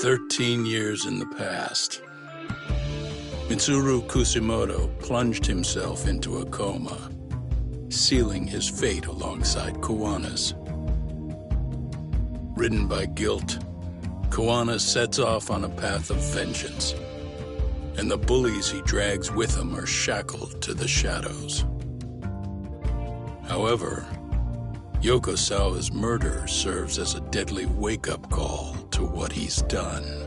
13 years in the past. Mitsuru Kusimoto plunged himself into a coma, sealing his fate alongside Kawana's. Ridden by guilt, Kawana sets off on a path of vengeance, and the bullies he drags with him are shackled to the shadows. However, Yokosawa's murder serves as a deadly wake-up call to what he's done.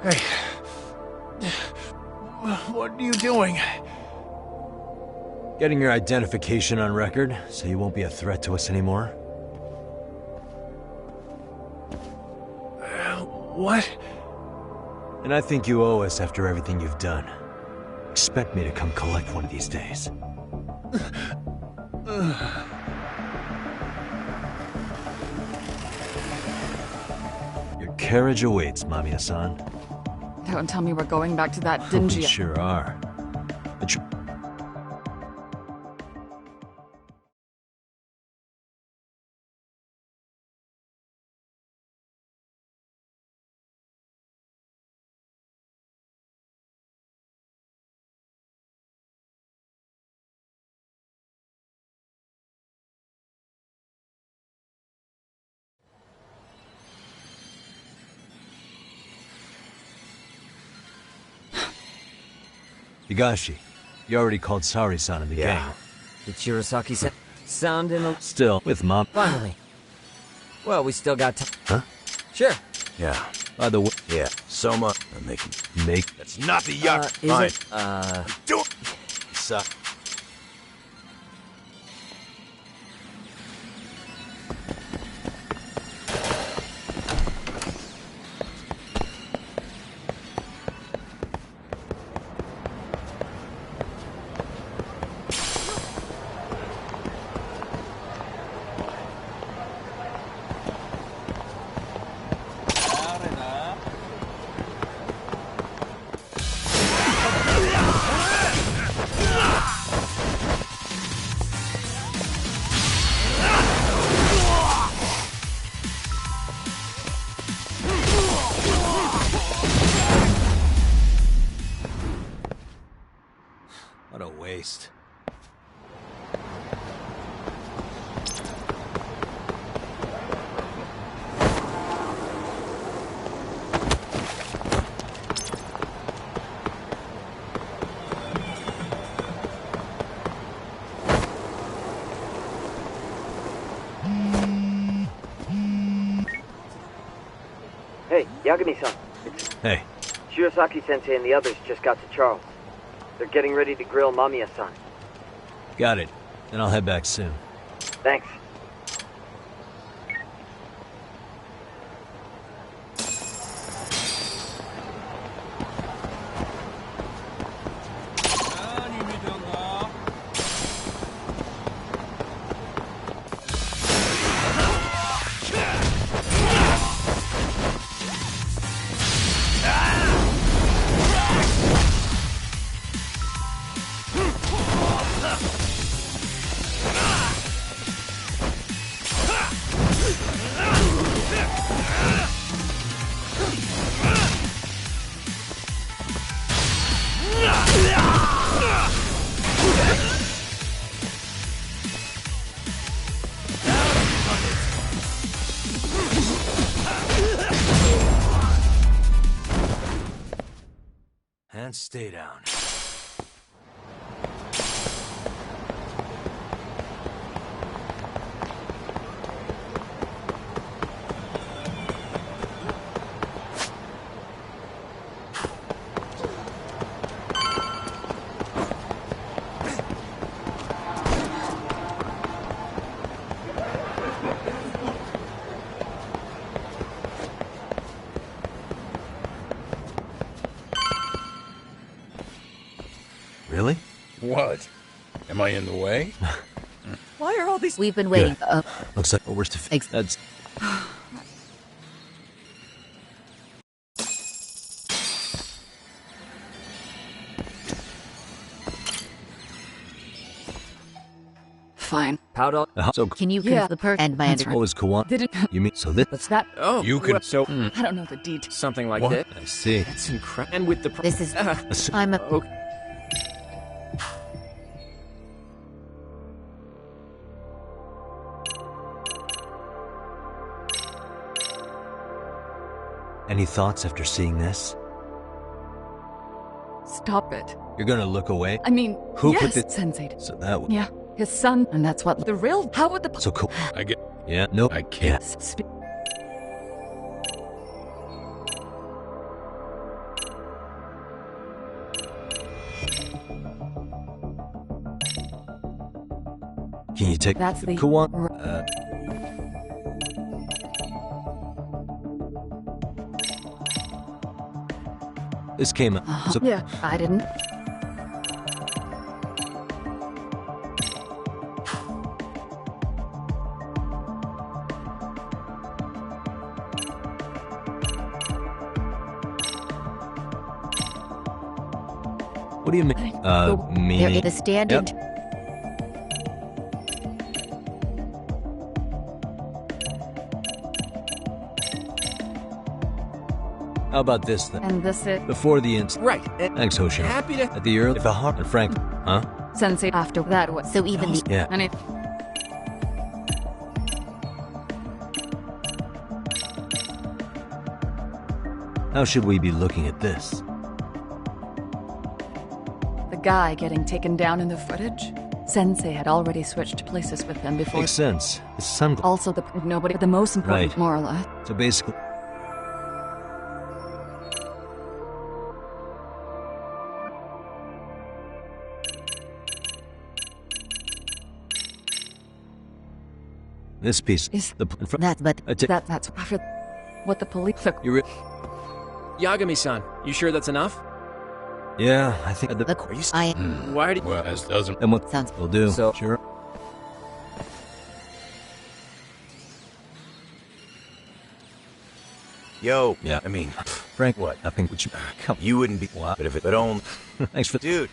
Hey. What are you doing? Getting your identification on record, so you won't be a threat to us anymore. What? And I think you owe us after everything you've done. Expect me to come collect one of these days. Your carriage awaits, Mamiya-san. Don't tell me we're going back to that We dingy... sure are. Higashi, you already called Sari-san in the gang. Did Shirosaki sound in a... Still, with Mom. Finally. Well, we still got time. Huh? Sure. Yeah. By the way... Yeah. Soma. I'm making... Make... That's not the yacht. Is Fine. it, Do it. Suck. What a waste. Hey, Yagami-san. Hey. Shirosaki-sensei and the others just got to Charles. They're getting ready to grill Mamiya-san. Got it. Then I'll head back soon. Thanks. And stay down. Really? What? Am I in the way? Why are all these... We've been waiting. Looks like we're to fix. That's. Fine. Powder... So Can you Yeah. the perk and my That's under? what was Kawan? Didn't. You mean so this? What's that? Oh, You can. so I don't know the details. something like What? that. I see. That's incredible. And with the This is. Ass- I'm a. okay. Any thoughts after seeing this? Stop it. You're gonna look away. I mean, Who yes, put the- Sensei. So that. Was... Yeah, his son, and that's what the real. How would the So cool. I get. Yeah. No. I can't. Sp- Can you take That's the- Kawan? This came up. So Yeah, I didn't. what do you mean? There Meaning. is a standing. Yep. How about this then? And this is Before the incident. Right. And Thanks, Hoshin. happy to... At the early. If the heart and Frank. Huh? Sensei after that was. So even the. Yeah. And it. How should we be looking at this? The guy getting taken down in the footage? Sensei had already switched places with them before. Makes sense. His son. Also, nobody. The most important, Right. more or less. So basically. This piece Is- the That, but That's after what the police took. you Yagami-san, you sure that's enough? yeah, I think the. Are you... I. Why do you... Well, as doesn't. and what Sounds. will do. So- Sure. Yo, Yeah. I mean, Frank, What? Nothing. Would you come? you wouldn't be. What? But if it, but only, Thanks for. dude.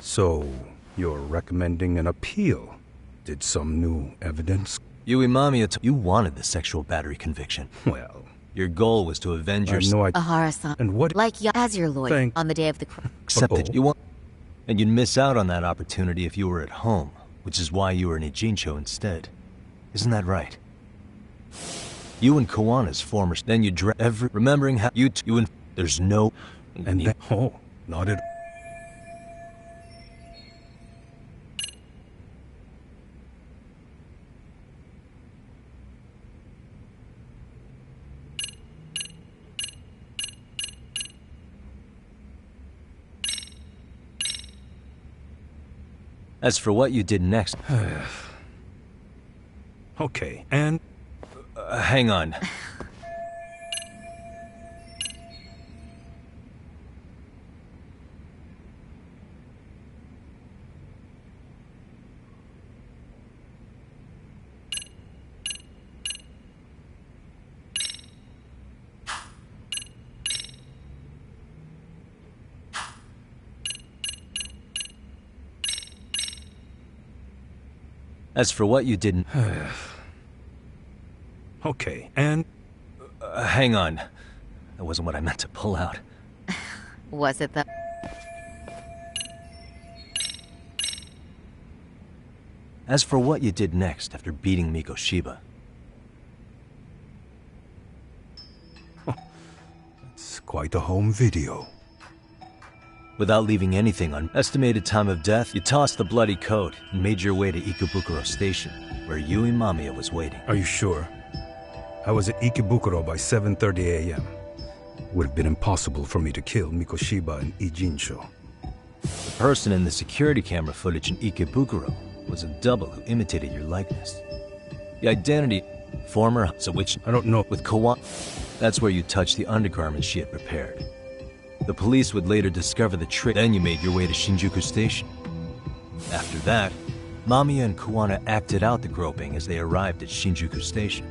So, you're recommending an appeal? Did some new evidence Yui Mamiya, you wanted the sexual battery conviction. Well, Your goal was to avenge I your... have no idea. Ahara-san. And what? Like as your lawyer Thank- on the day of the crime. Except Uh-oh. that you want... And you'd miss out on that opportunity if you were at home, which is why you were in Ijincho instead. Isn't that right? You and Kawana's former... Then you remembering how you and... There's no... And then, oh, not at. As for what you did next... Okay, and hang on. As for what you didn't... okay, and hang on. That wasn't what I meant to pull out. Was it the... As for what you did next after beating Mikoshiba... it's quite a home video. Without leaving anything on estimated time of death, you tossed the bloody coat and made your way to Ikebukuro Station, where Yui Mamiya was waiting. Are you sure? I was at Ikebukuro by 7:30 a.m. Would have been impossible for me to kill Mikoshiba and Ijincho. The person in the security camera footage in Ikebukuro was a double who imitated your likeness. The identity... Former... So which... I don't know. With Kawan... That's where you touched the undergarments she had prepared. The police would later discover the trick. Then you made your way to Shinjuku Station. After that, Mamiya and Kawana acted out the groping as they arrived at Shinjuku Station.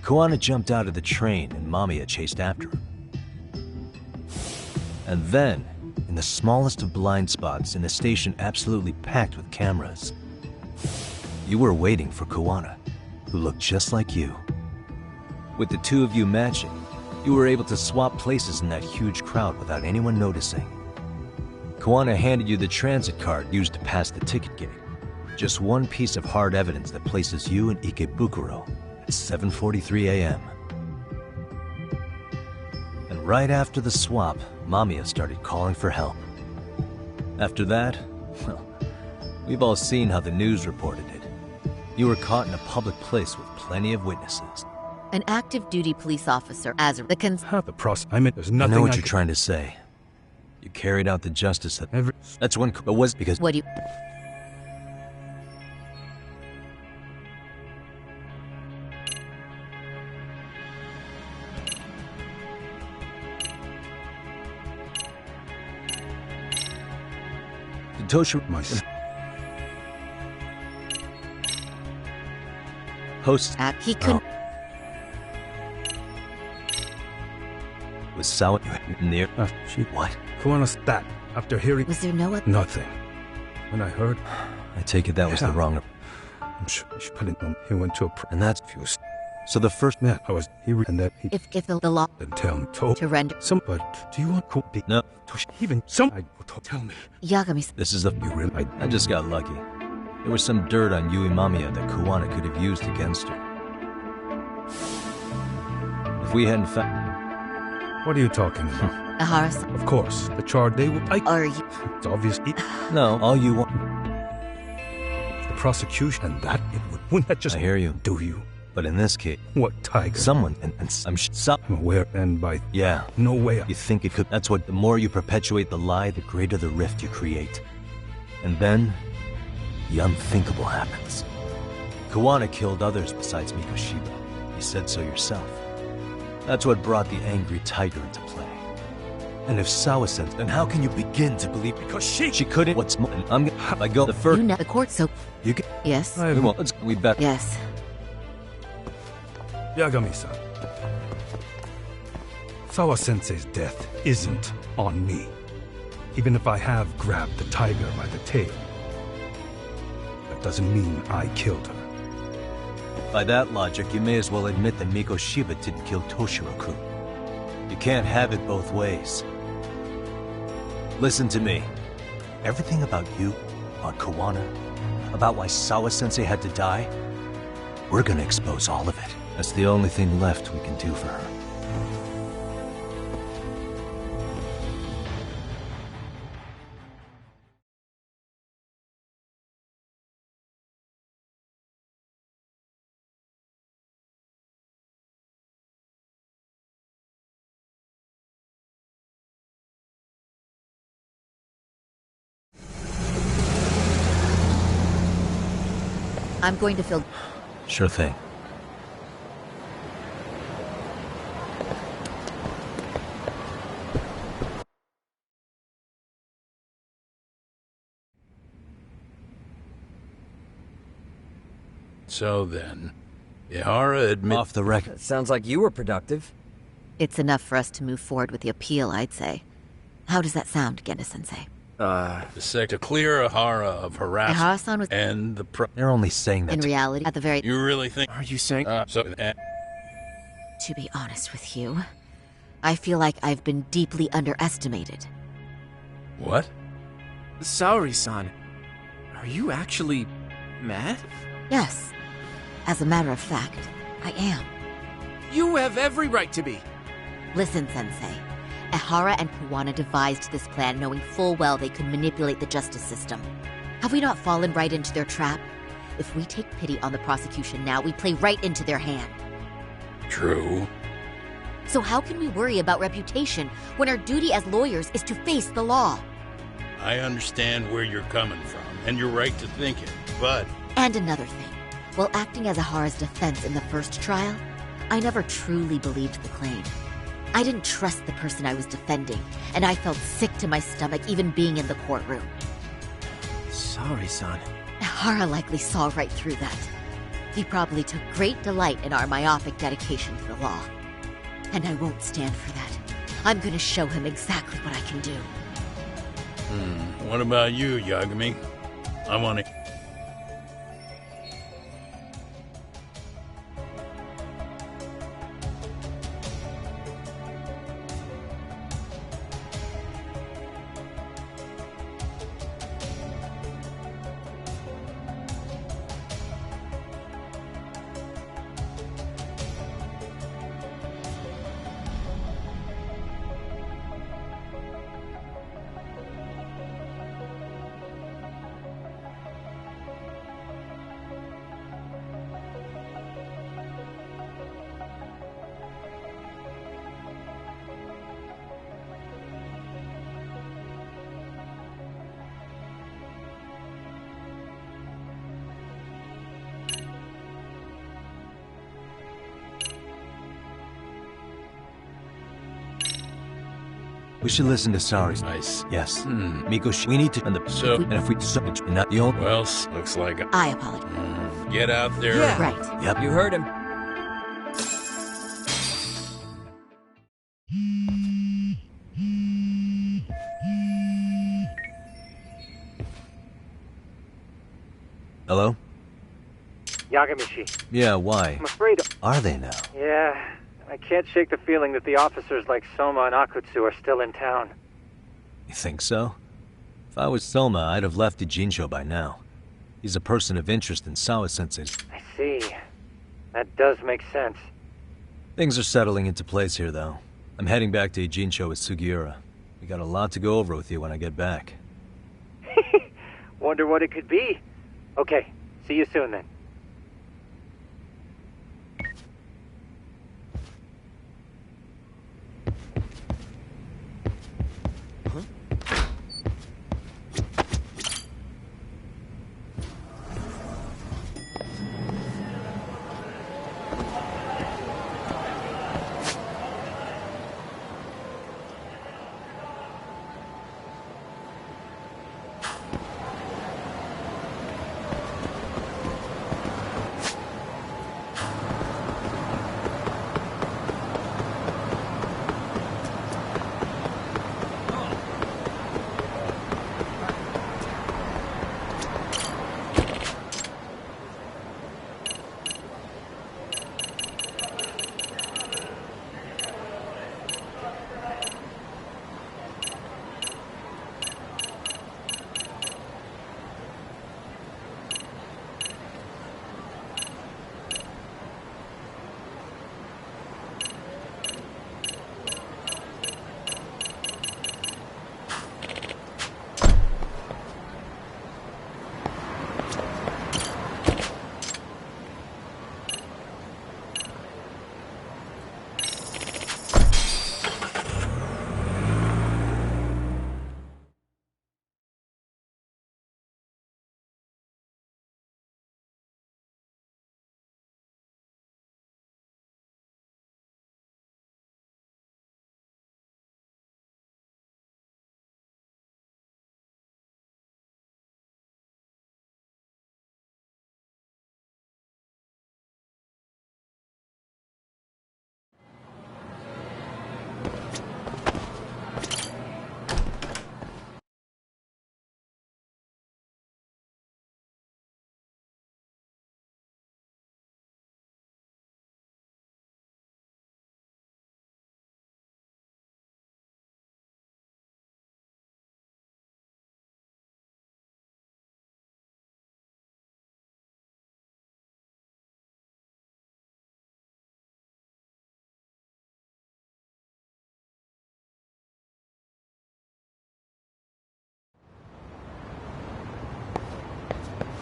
Kawana jumped out of the train and Mamiya chased after her. And then, in the smallest of blind spots in a station absolutely packed with cameras, you were waiting for Kawana, who looked just like you. With the two of you matching, you were able to swap places in that huge crowd without anyone noticing. Kawana handed you the transit card used to pass the ticket gate. Just one piece of hard evidence that places you in Ikebukuro at 7:43 a.m. And right after the swap, Mamiya started calling for help. After that, well, we've all seen how the news reported it. You were caught in a public place with plenty of witnesses. An active duty police officer as the Have the process. I mean, there's nothing. I know what you're can- trying to say. You carried out the justice that... Every. That's when... But was because... What do you... Tosha... My. Host... He couldn't... Was Sawa... Near... She. What? Kawana's that. After hearing Was there no other... nothing. When I heard, I take it that was the Yeah. wrong... I'm sure she put it. He went to a. And that's... Fused. So the first... Man, I was. And that he If the law didn't tell me. Told to render... some. But do you want to be? No. Even some. Tell me. Yagami... This is the... You really? I just got lucky. There was some dirt on Yui Mamiya that Kawana could have used against her. If we hadn't found... What are you talking about? Ahara-san. Of course, the charge they will. Are you... It's obvious. No, all you want... The prosecution and that it wouldn't that just I hear you. do you? But in this case, What tiger? someone... And I'm aware, and by Yeah. no way. You think it could... That's what... The more you perpetuate the lie, the greater the rift you create. And then... the unthinkable happens. Kawana killed others besides Mikoshiba. You said so yourself. That's what brought the angry tiger into play. And if Sawa sent... Then how can you begin to believe... Because she couldn't... What's more... I'm gonna... I go... The first... You know the court, so... You can... Yes. I We won't... Let's... We bet... Yes. Yagami-san. Sawa-sensei's death isn't on me. Even if I have grabbed the tiger by the tail. I've doesn't mean I killed her. By that logic, you may as well admit that Miko Shiba didn't kill Toshiro-kun. You can't have it both ways. Listen to me. Everything about you, about Kawana, about why Sawa-sensei had to die, we're gonna expose all of it. That's the only thing left we can do for her. I'm going to fill... Sure thing. So then, Ihara admits... Off the record. Sounds like you were productive. It's enough for us to move forward with the appeal, I'd say. How does that sound, Genda-sensei? To clear Ihara of harassment Ihara-san was... and the... They're only saying that In reality, at the very... You really think... Are you saying? To be honest with you, I feel like I've been deeply underestimated. What? Saori-san, are you actually mad? Yes. As a matter of fact, I am. You have every right to be. Listen, Sensei. Ihara and Kawana devised this plan knowing full well they could manipulate the justice system. Have we not fallen right into their trap? If we take pity on the prosecution now, we play right into their hand. True. So how can we worry about reputation when our duty as lawyers is to face the law? I understand where you're coming from, and you're right to think it, but... And another thing. While acting as Ihara's defense in the first trial, I never truly believed the claim. I didn't trust the person I was defending, and I felt sick to my stomach even being in the courtroom. Saori-san. Ihara likely saw right through that. He probably took great delight in our myopic dedication to the law. And I won't stand for that. I'm gonna show him exactly what I can do. What about you, Yagami? I want to... We should listen to Saori's. Nice. Yes. Miko, we need to... And if we... not the old... Well, looks like... I apologize. Get out there. Yeah. Right. Yep. You heard him. Hello? Yagamishi. Yeah, why? I'm afraid... Are they now? Yeah, I can't shake the feeling that the officers like Soma and Akutsu are still in town. You think so? If I was Soma, I'd have left Ijincho by now. He's a person of interest in Sawa-sensei's. I see. That does make sense. Things are settling into place here, though. I'm heading back to Ijincho with Sugiura. We got a lot to go over with you when I get back. Wonder what it could be. Okay, see you soon then.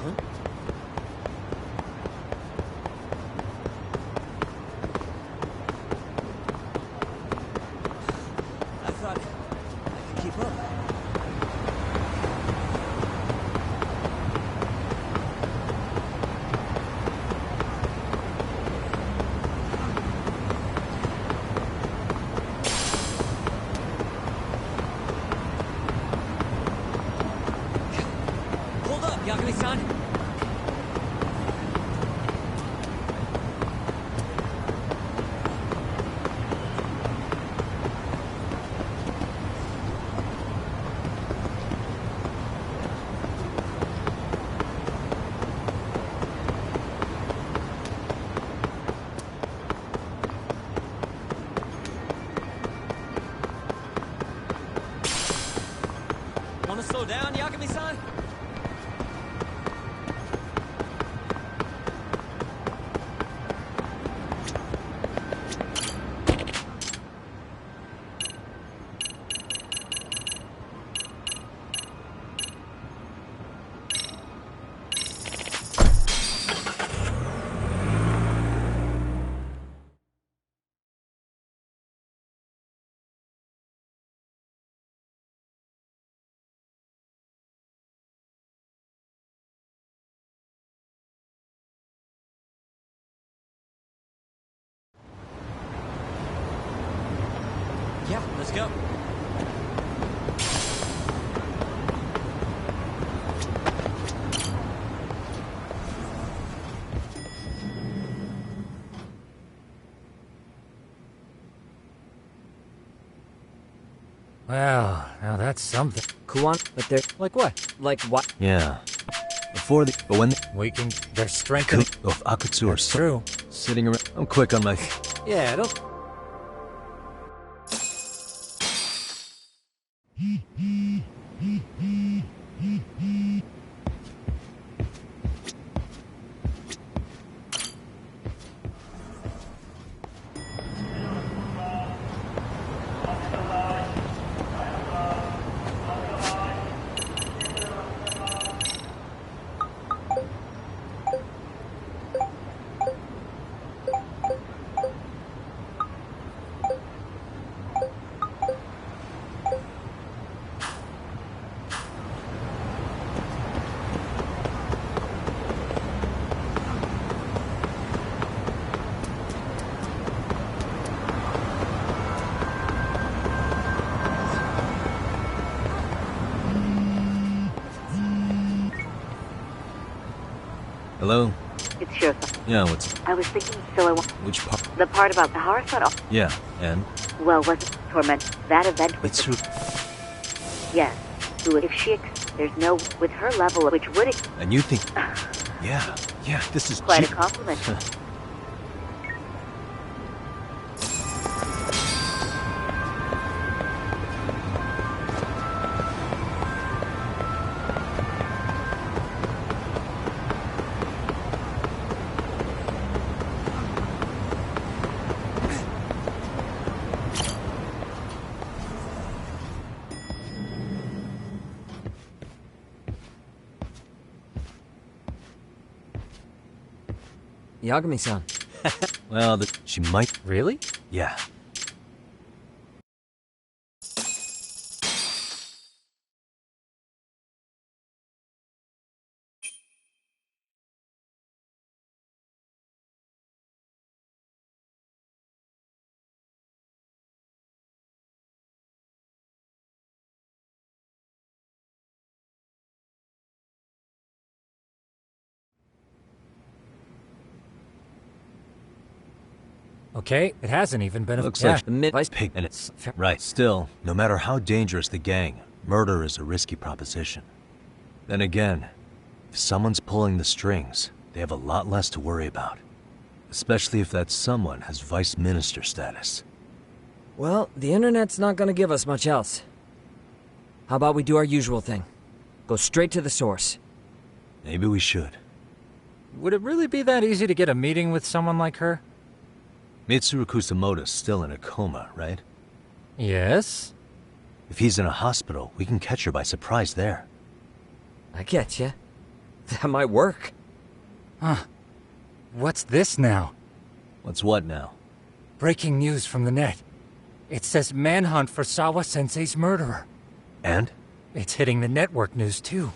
I thought I could keep up. Hold up, Yagami-san. Wanna slow down, Yagami-san? Yeah, let's go. Well, now that's something. Kuwan, but they're... Like what? Like what? Yeah. Before the... But when the... We can... They're strengthening... Of Akutsu are That's true. sitting around... I'm quick on my... Yeah, it'll... Hello? It's Shiro. Yeah, what's... I was thinking, so I want... Which part? The part about the Harasat... Yeah, and? Well, wasn't torment. That event was... It's true. Yes. Who, if she... There's no... With her level, which would... And you think... Yeah, this is... Quite a compliment. Yagami-san. Well, she might... Really? Yeah. Okay, it hasn't even been a... Looks yeah. like the mid-vice pig, and it's... Right, still, no matter how dangerous the gang, murder is a risky proposition. Then again, if someone's pulling the strings, they have a lot less to worry about. Especially if that someone has vice minister status. Well, the internet's not gonna give us much else. How about we do our usual thing? Go straight to the source. Maybe we should. Would it really be that easy to get a meeting with someone like her? Mitsuru Kusamoto's still in a coma, right? Yes. If he's in a hospital, we can catch her by surprise there. I get ya. That might work. Huh. What's this now? What's what now? Breaking news from the net. It says manhunt for Sawa-sensei's murderer. And? It's hitting the network news, too.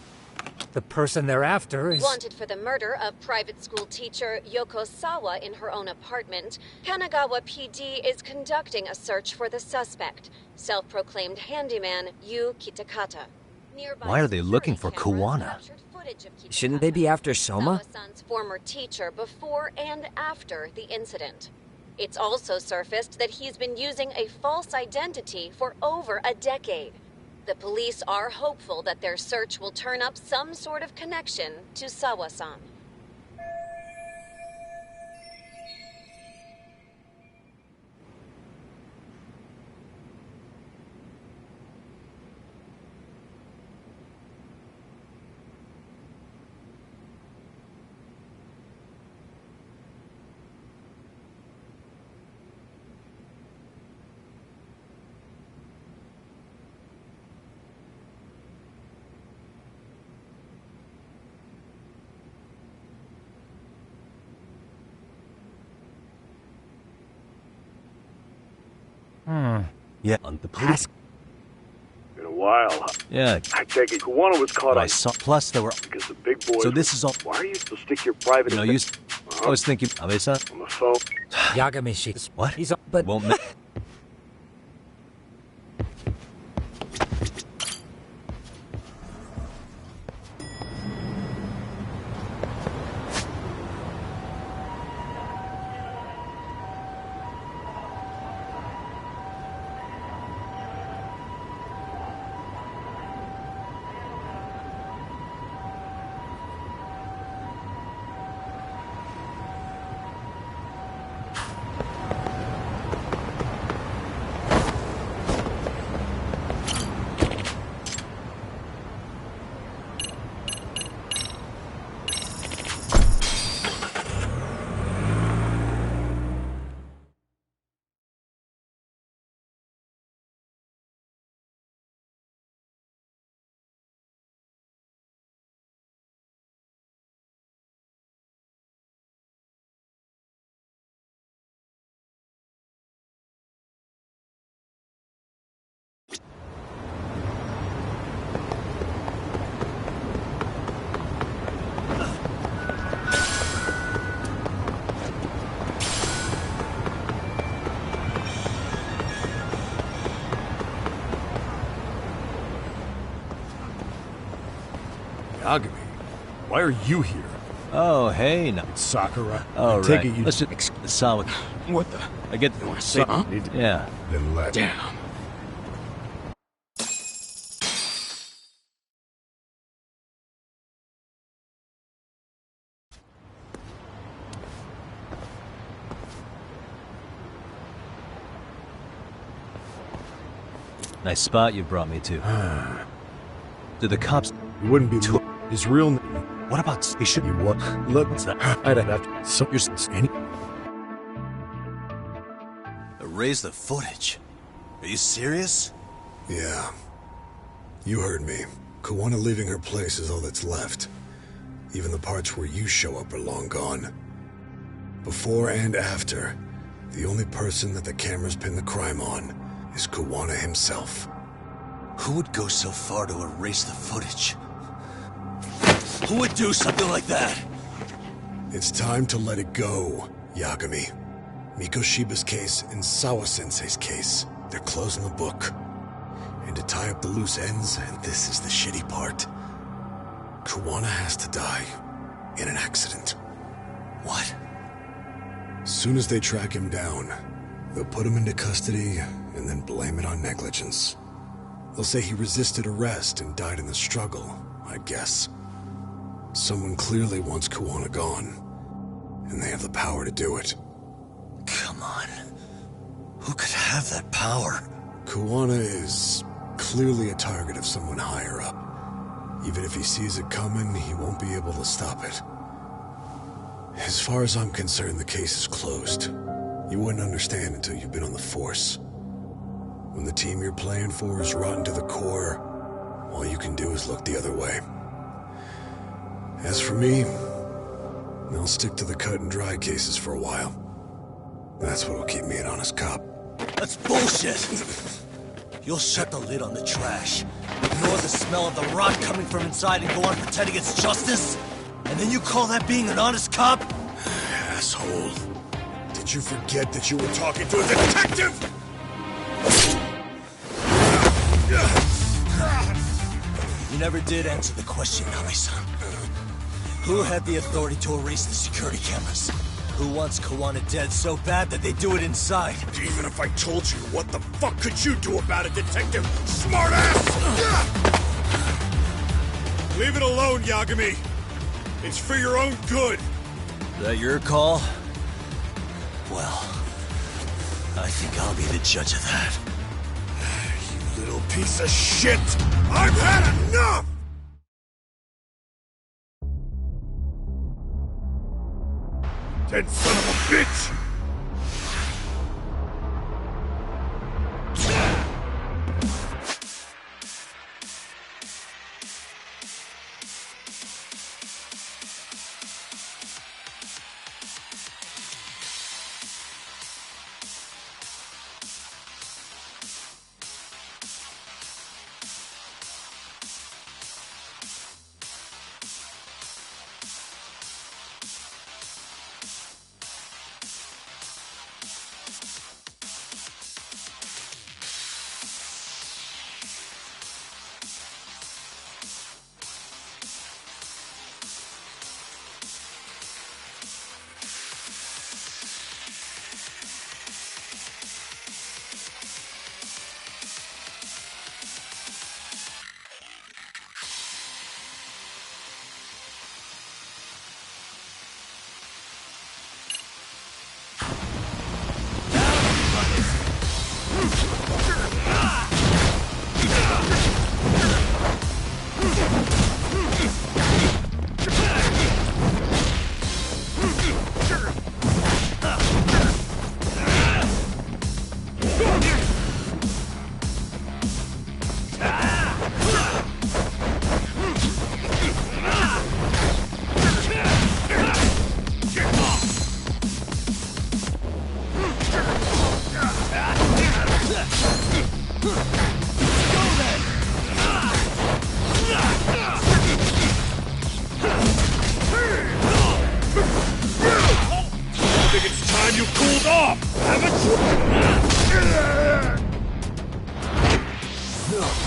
The person they're after is... Wanted for the murder of private school teacher Yoko Sawa in her own apartment, Kanagawa PD is conducting a search for the suspect, self-proclaimed handyman Yu Kitakata. Why are they looking for Kuwana? Shouldn't they be after Soma? Sawa-san's former teacher before and after the incident. It's also surfaced that he's been using a false identity for over a decade. The police are hopeful that their search will turn up some sort of connection to Sawa-san. Yeah, on the police. Been a while. Yeah. I take it Kuwana was caught I saw. Plus, there were. Because the big boys. So this is all. Why are you still stick your private? No use. I was thinking. Abe-san. On the phone. Yagami-shi. What? He's on, but won't. Yagami, why are you here? Oh, hey, no. It's Sakura. Oh, take right. it you... Listen, Sawa. What the? I get the... Huh? Yeah. Then let... Damn. Nice spot you brought me to. Do the cops... You wouldn't be... His real name... What about... He should... You what? Look, I'd have to... So you're... Any... Erase the footage. Are you serious? Yeah. You heard me. Kuwana leaving her place is all that's left. Even the parts where you show up are long gone. Before and after, the only person that the cameras pin the crime on is Kuwana himself. Who would go so far to erase the footage? Who would do something like that? It's time to let it go, Yagami. Mikoshiba's case and Sawa-sensei's case, they're closing the book. And to tie up the loose ends, and this is the shitty part, Kuwana has to die in an accident. What? Soon as they track him down, they'll put him into custody and then blame it on negligence. They'll say he resisted arrest and died in the struggle, I guess. Someone clearly wants Kuwana gone, and they have the power to do it. Come on. Who could have that power? Kuwana is clearly a target of someone higher up. Even if he sees it coming, he won't be able to stop it. As far as I'm concerned, the case is closed. You wouldn't understand until you've been on the force. When the team you're playing for is rotten to the core, all you can do is look the other way. As for me, I'll stick to the cut and dry cases for a while. That's what'll keep me an honest cop. That's bullshit! You'll shut the lid on the trash, ignore the smell of the rot coming from inside, and go on pretending it's justice? And then you call that being an honest cop? Asshole. Did you forget that you were talking to a detective? You never did answer the question, Nami-san. Who had the authority to erase the security cameras? Who wants Kawana dead so bad that they do it inside? Even if I told you, what the fuck could you do about it, detective? Smartass! Leave it alone, Yagami. It's for your own good. Is that your call? Well, I think I'll be the judge of that. You little piece of shit! I've had enough! Dead son of a bitch!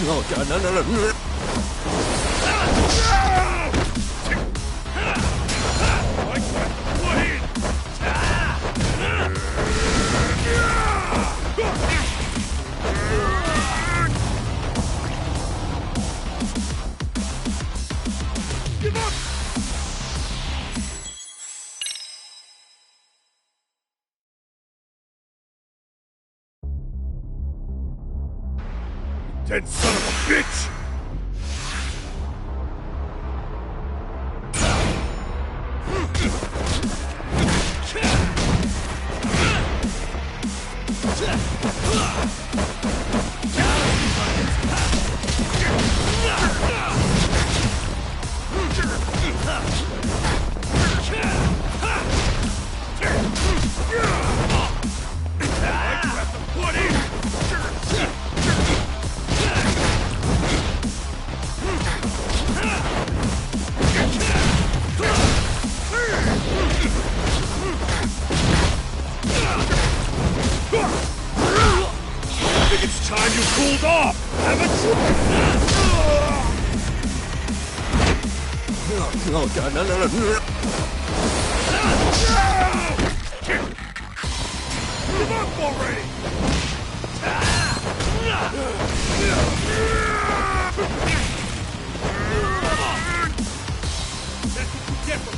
Oh god, no. Give up! Dead son of a bitch! I think it's time you cooled off! Oh god, no. Give up already! That's what you get for...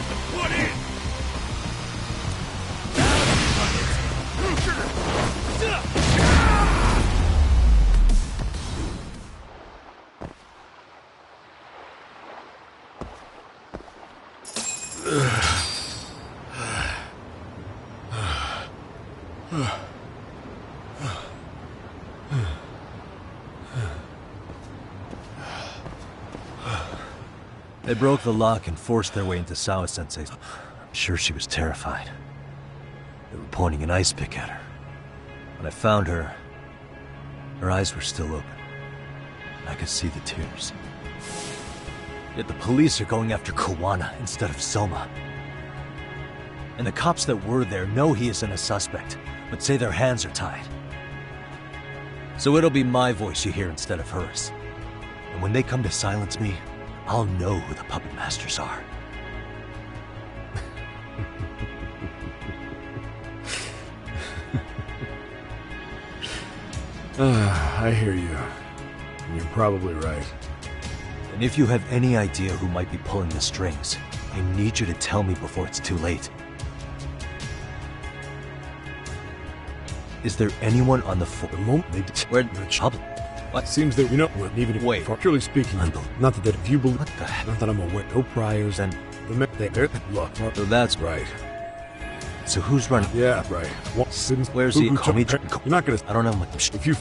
have to put in! They broke the lock and forced their way into Sawa-sensei's. I'm sure she was terrified. They were pointing an ice pick at her. When I found her, her eyes were still open. And I could see the tears. Yet the police are going after Kawana instead of Soma. And the cops that were there know he isn't a suspect, but say their hands are tied. So it'll be my voice you hear instead of hers. And when they come to silence me, I'll know who the puppet masters are. I hear you. And you're probably right. And if you have any idea who might be pulling the strings, I need you to tell me before it's too late. Is there anyone on the moment they where the trouble? What seems that even if wait, purely speaking, not that if you believe, not that I'm aware, no priors and the look. So that's right. So who's running? Yeah, right. Where's he? You're not gonna. I don't know. If you.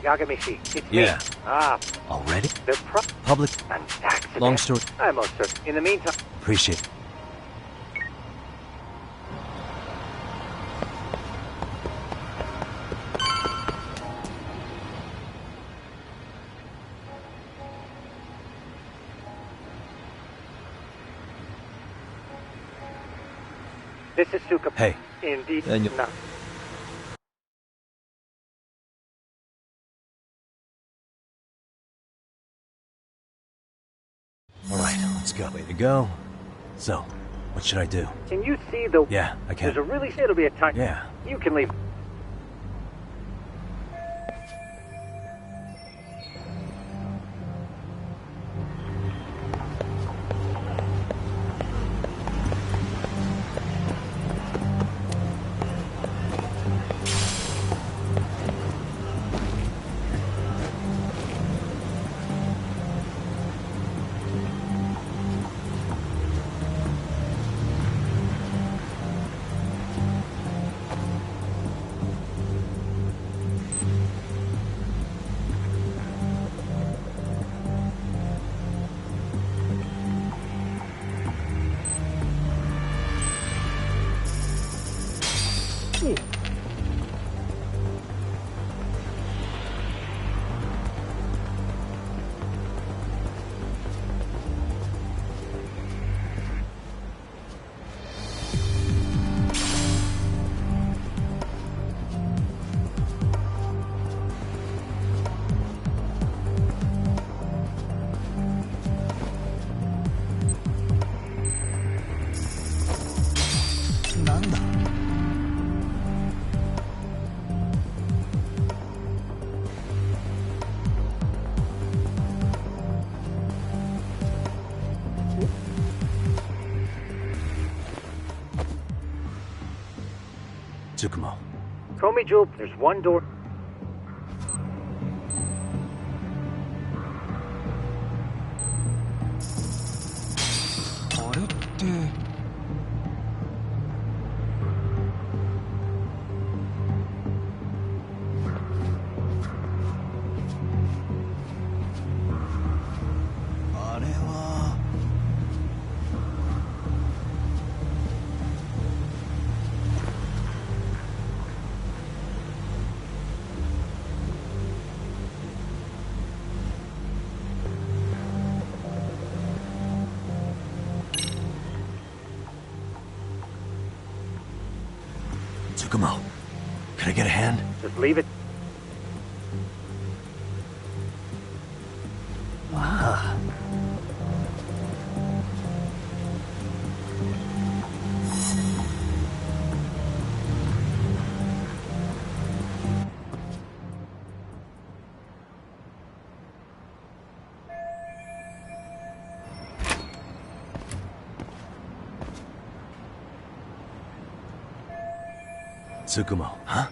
Yagamishi, it's yeah. Me. Ah. Already? The public. An accident. Long story. I'm most certain. In the meantime. Appreciate it. This is Suka. Hey. Indeed. No. All right, let's go. Way to go. So, what should I do? Can you see the... Yeah, I can. There's a really... It'll be a time... Yeah. You can leave. Tsukumo. Comey Jewel, there's one door. Tsukumo, can I get a hand? Just leave it. Ah. Tsukumo, huh?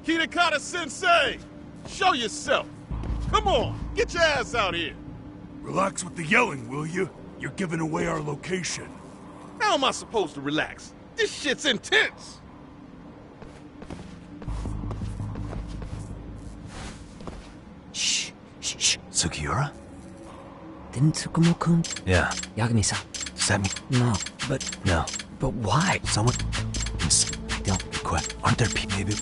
Kitakata-sensei! Show yourself! Come on, get your ass out here! Relax with the yelling, will you? You're giving away our location. How am I supposed to relax? This shit's intense! Shh. Sugiura? Didn't Tsukumo-kun? Yeah. Yagami-san. Does that mean... No, but... No. But why? Someone... Don't quit. Aren't there people... Maybe...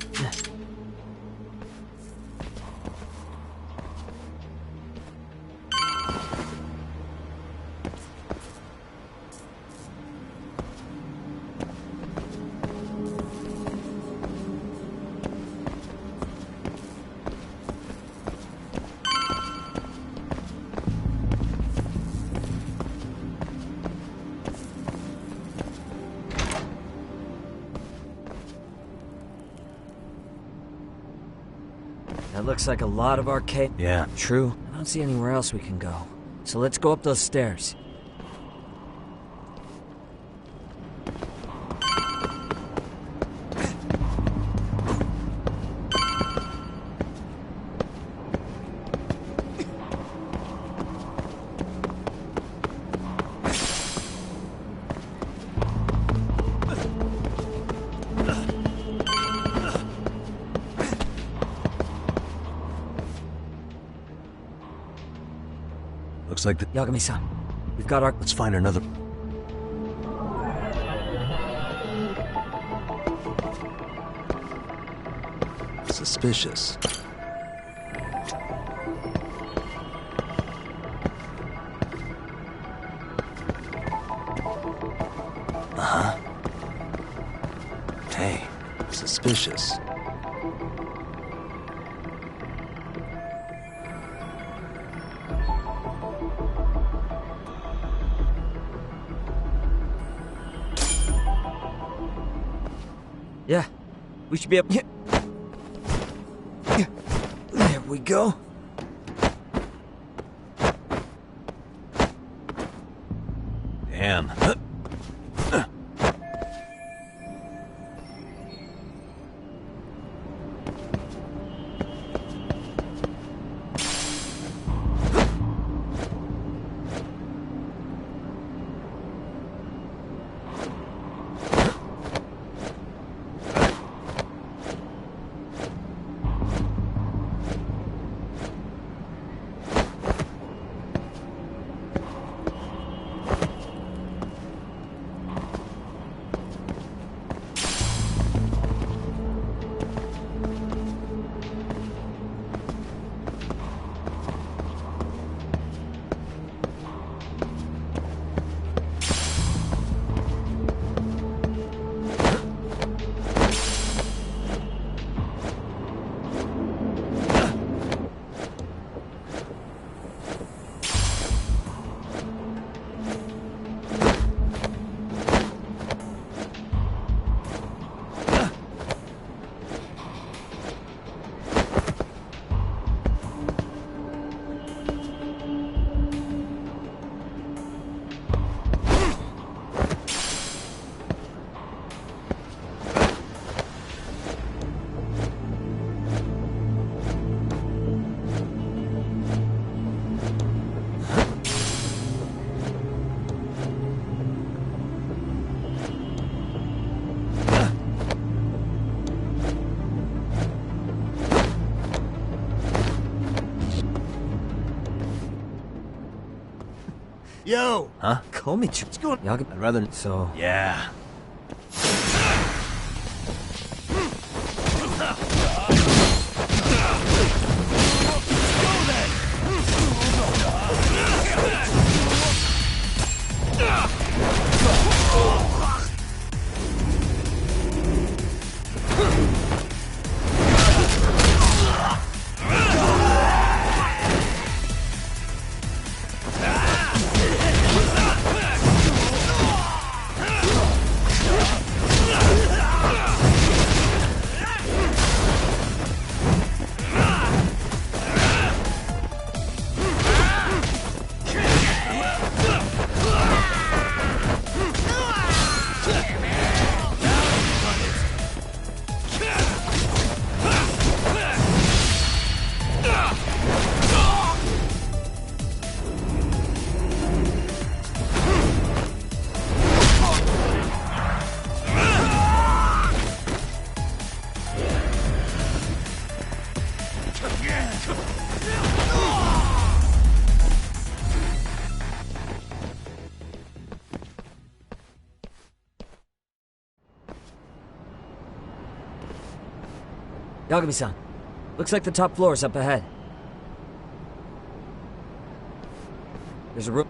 That looks like a lot of arcade. Yeah. True. I don't see anywhere else we can go. So let's go up those stairs. Looks like the... Yagami-san, we've got our... Let's find another... Suspicious. Uh-huh. Hey, suspicious. Yeah, we should be able... There we go. Damn. Yo! Huh? Call me What's going on? I'd rather... So... Yeah. Yagami-san, looks like the top floor is up ahead. There's a room.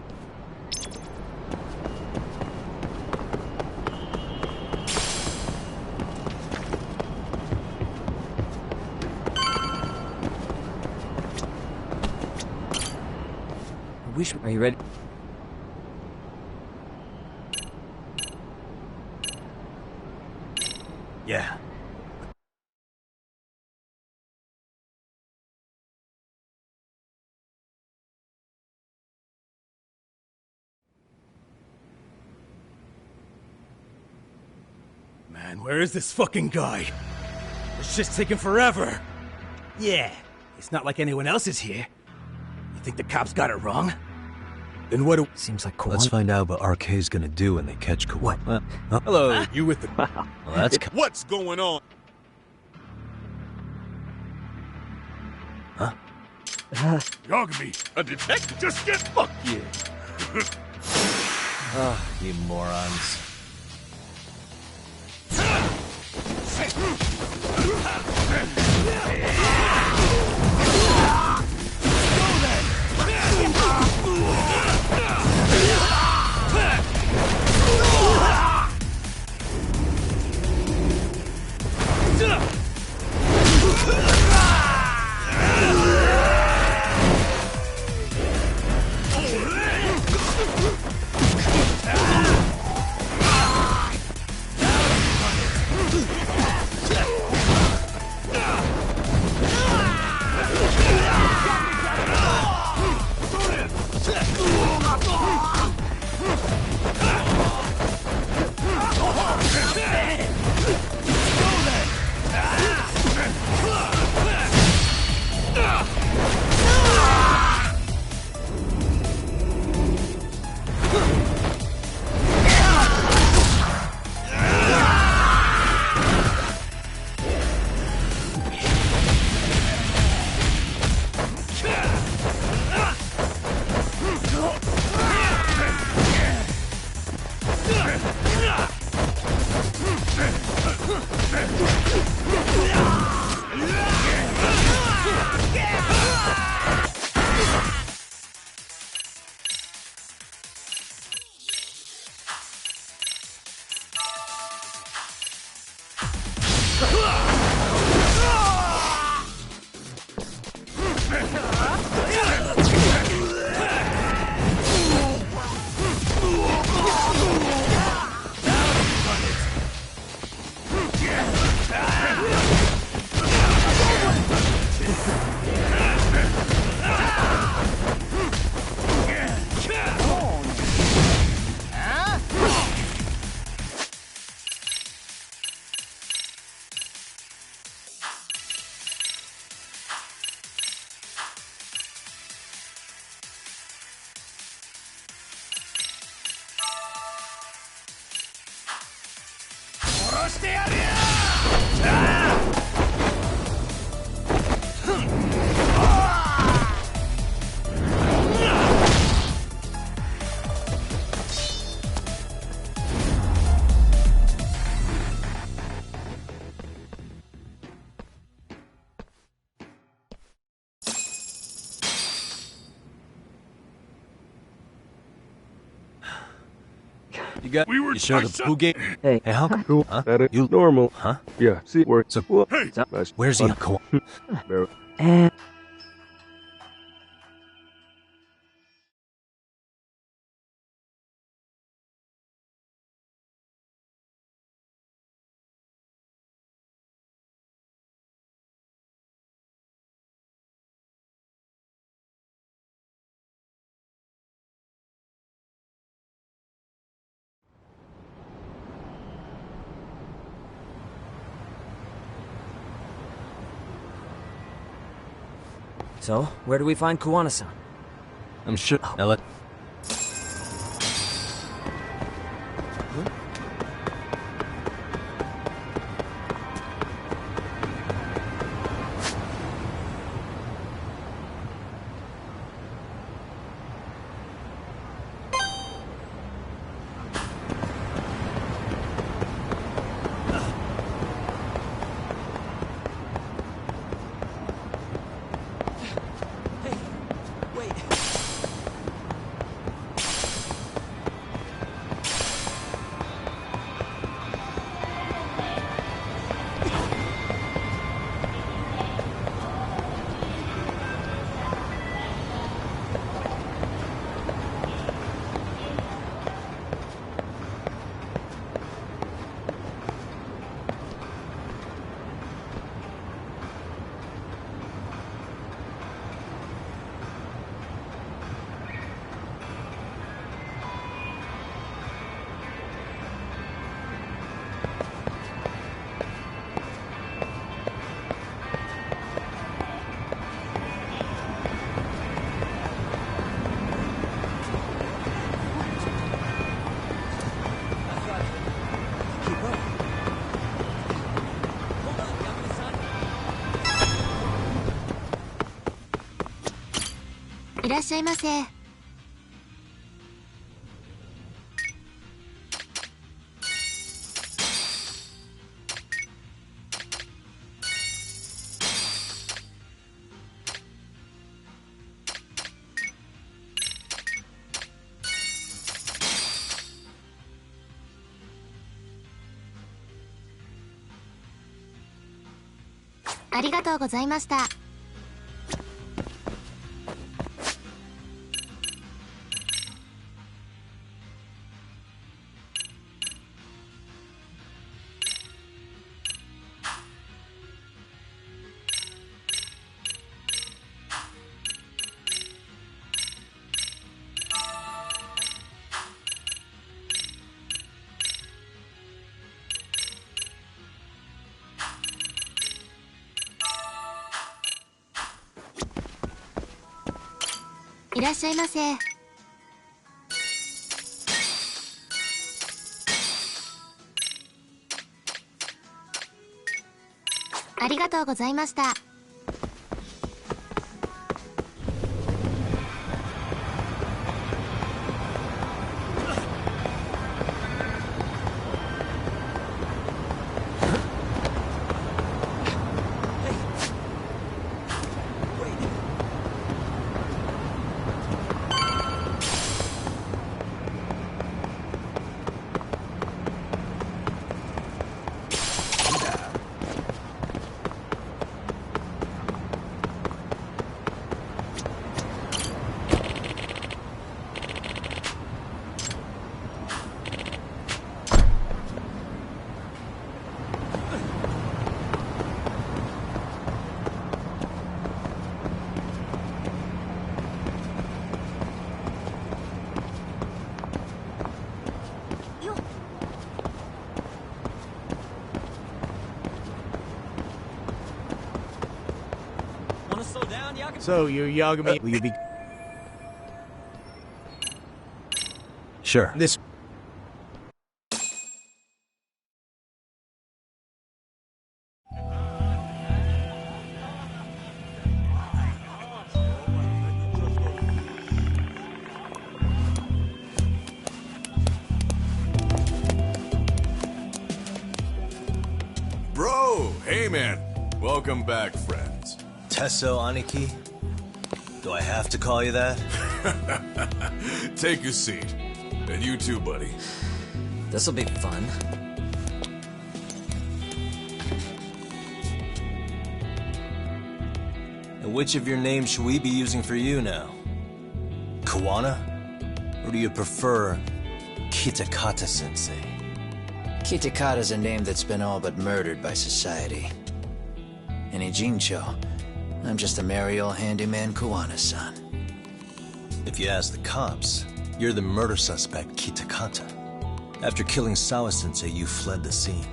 Are you ready? Yeah. Man, where is this fucking guy? It's just taking forever. Yeah, it's not like anyone else is here. You think the cops got it wrong? Then what do... Seems like Kawana... Let's find out what RK's gonna do when they catch Kawana. What? Hello, you with the... Well, that's... What's going on? Huh? Yagami, a detective? Just get fucked. Yeah. Oh, you morons. You sure the who gave? Hey, how come? Huh? That is You normal. Huh? Yeah, see, we're So, where's he? So, where do we find Kuwana-san? I'm sure. Now let.いらっしゃいませ。ありがとうございました。いらっしゃいませ。ありがとうございました。So, you Yagami, will you be... Sure. This... Bro, hey man. Welcome back, friends. Tesso Aniki? Do I have to call you that? Take a seat. And you too, buddy. this'll be fun. And which of your names should we be using for you now? Kawana? Or do you prefer Kitakata-sensei? Kitakata's a name that's been all but murdered by society. And Ijincho, I'm just a merry old handyman Kawana-san. If you ask the cops, you're the murder suspect Kitakata. After killing Sawa-sensei, you fled the scene.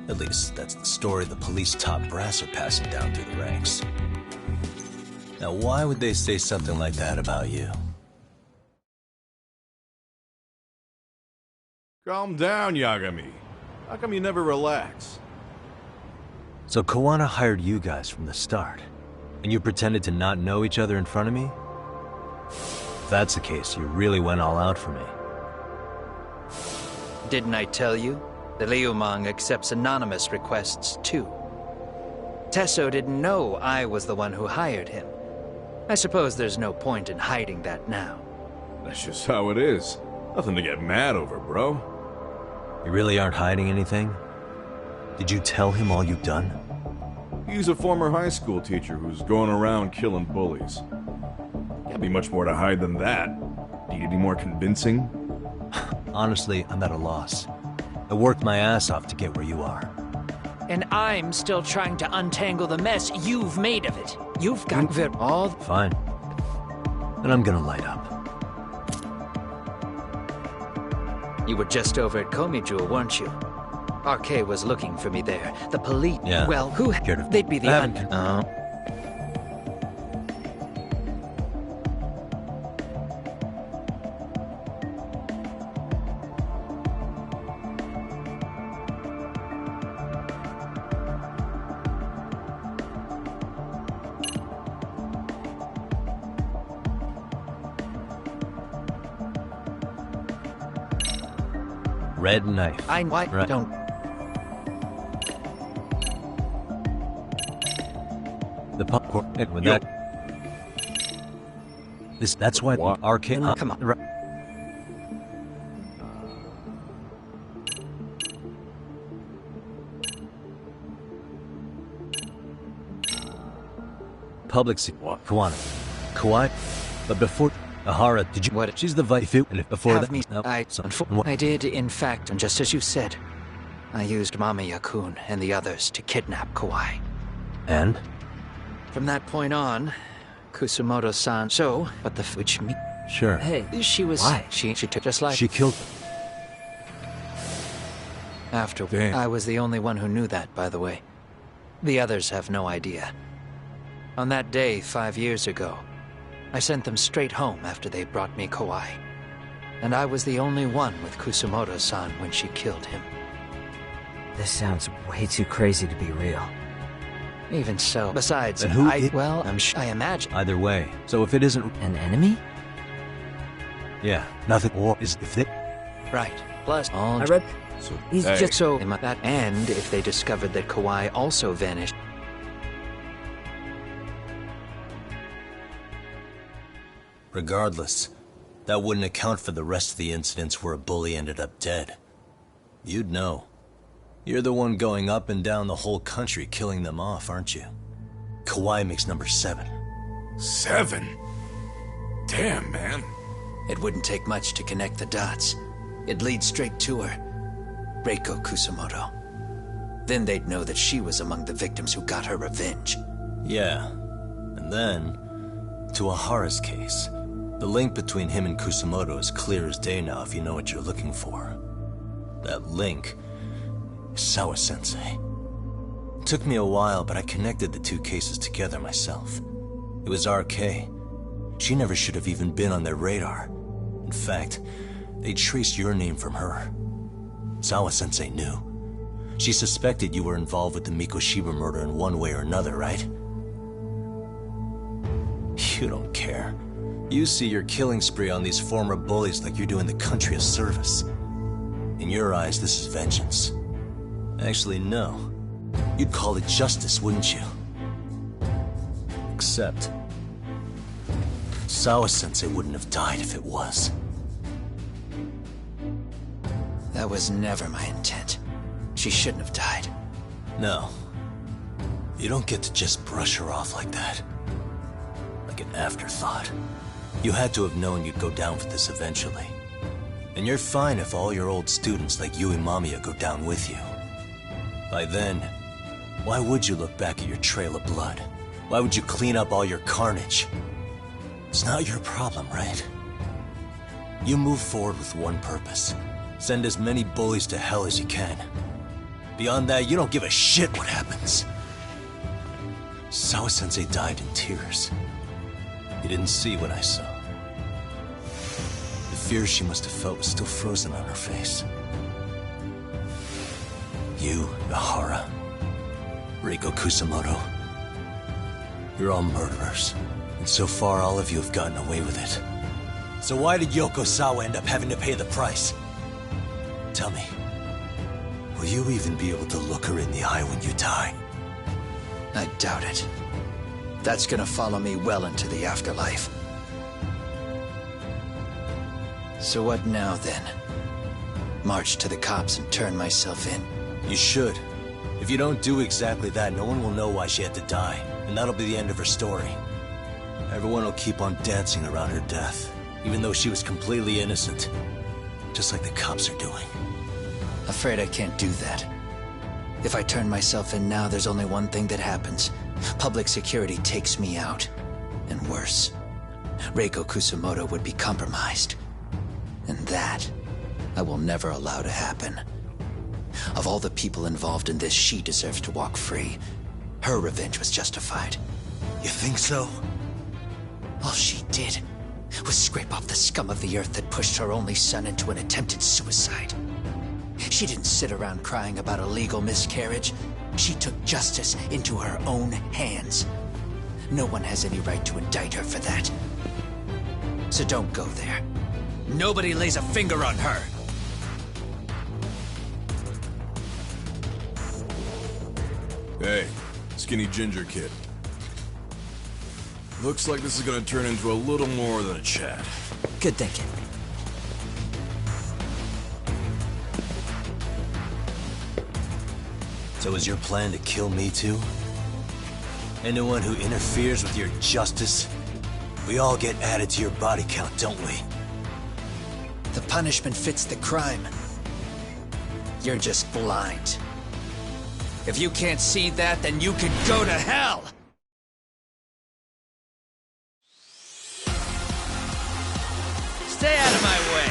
At least, that's the story the police top brass are passing down through the ranks. Now, why would they say something like that about you? Calm down, Yagami. How come you never relax? So Kawana hired you guys from the start, and you pretended to not know each other in front of me? If that's the case, you really went all out for me. Didn't I tell you? The Liumang accepts anonymous requests, too. Tesso didn't know I was the one who hired him. I suppose there's no point in hiding that now. That's just how it is. Nothing to get mad over, bro. You really aren't hiding anything? Did you tell him all you've done? He's a former high school teacher who's going around killing bullies. Can't be much more to hide than that. Need any more convincing? Honestly, I'm at a loss. I worked my ass off to get where you are. And I'm still trying to untangle the mess you've made of it. You've got all... Fine. Then I'm gonna light up. You were just over at Komijul, weren't you? RK was looking for me there. The police... Yeah. Well, who... They'd be the... Red knife. Right. Don't... The popcorn with that. That's why RK. Come on. Public Kawana. Kawai. But before Ahara, did you what? She's the vice and if before Have that me. no, I did, in fact, and just as you said, I used Mamiya-kun and the others to kidnap Kawai. And? From that point on, Kusumoto-san. So, but the which me. Sure. Hey, she was. Why? She took just like. She killed. After. Damn. I was the only one who knew that, by the way. The others have no idea. On that day 5 years ago, I sent them straight home after they brought me Kawai. And I was the only one with Kusumoto-san when she killed him. This sounds way too crazy to be real. Even so. Besides, and who well, I imagine. Either way. So if it isn't an enemy? Yeah, nothing more is if they... Right. Plus, all... I read... So, he's hey. just so... that, and if they discovered that Kawai also vanished... Regardless, that wouldn't account for the rest of the incidents where a bully ended up dead. You'd know. You're the one going up and down the whole country killing them off, aren't you? Kawai makes number 7. 7? Damn, man. It wouldn't take much to connect the dots. It'd lead straight to her. Reiko Kusumoto. Then they'd know that she was among the victims who got her revenge. Yeah. And then, to Ahara's case. The link between him and Kusumoto is clear as day now if you know what you're looking for. That link is Sawa-sensei. It took me a while, but I connected the two cases together myself. It was RK. She never should have even been on their radar. In fact, they traced your name from her. Sawa-sensei knew. She suspected you were involved with the Mikoshiba murder in one way or another, right? You don't care. You see your killing spree on these former bullies like you're doing the country a service. In your eyes, this is vengeance. Actually, no. You'd call it justice, wouldn't you? Except... Sawa-sensei wouldn't have died if it was. That was never my intent. She shouldn't have died. No. You don't get to just brush her off like that. Like an afterthought. You had to have known you'd go down for this eventually. And you're fine if all your old students like you and Mamiya go down with you. By then, why would you look back at your trail of blood? Why would you clean up all your carnage? It's not your problem, right? You move forward with one purpose. Send as many bullies to hell as you can. Beyond that, you don't give a shit what happens. Sawa-sensei died in tears. You didn't see what I saw. The fear she must have felt was still frozen on her face. You, Ihara, Reiko Kusamoto, you're all murderers. And so far, all of you have gotten away with it. So why did Yoko Sawa end up having to pay the price? Tell me, will you even be able to look her in the eye when you die? I doubt it. That's gonna follow me well into the afterlife. So what now, then? March to the cops and turn myself in? You should. If you don't do exactly that, no one will know why she had to die, and that'll be the end of her story. Everyone will keep on dancing around her death, even though she was completely innocent. Just like the cops are doing. Afraid I can't do that. If I turn myself in now, there's only one thing that happens. Public security takes me out. And worse, Reiko Kusamoto would be compromised. And that, I will never allow to happen. Of all the people involved in this, she deserves to walk free. Her revenge was justified. You think so? All she did was scrape off the scum of the earth that pushed her only son into an attempted suicide. She didn't sit around crying about a legal miscarriage. She took justice into her own hands. No one has any right to indict her for that. So don't go there. Nobody lays a finger on her. Hey, skinny ginger kid. Looks like this is gonna turn into a little more than a chat. Good thinking. So is your plan to kill me too? Anyone who interferes with your justice? We all get added to your body count, don't we? The punishment fits the crime. You're just blind. If you can't see that, then you can go to hell! Stay out of my way!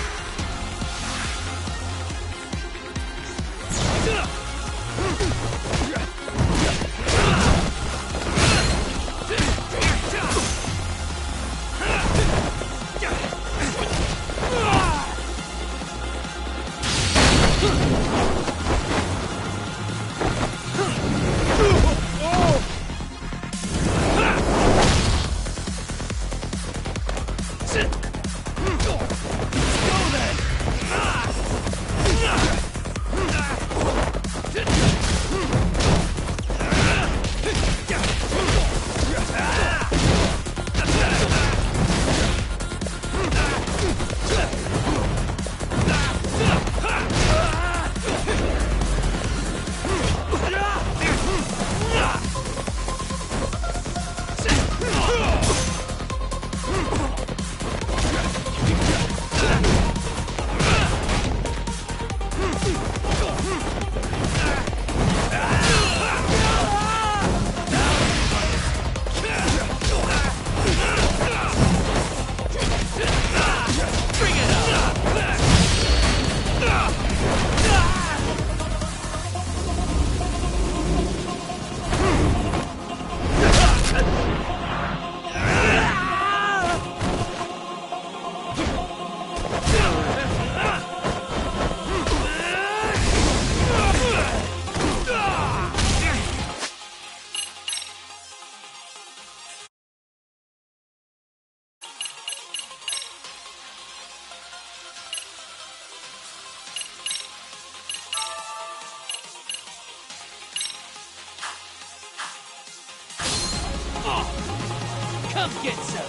Come get some!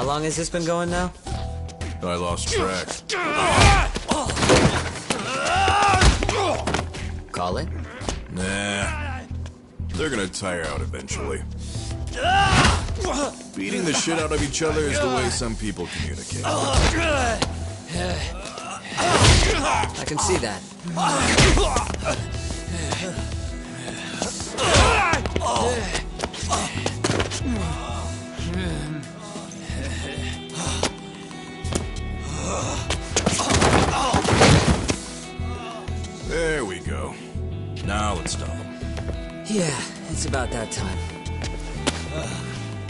How long has this been going now? I lost track. Call it? Nah. They're gonna tire out eventually. Beating the shit out of each other is the way some people communicate. I can see that. There we go. Now let's stop them. Yeah, it's about that time.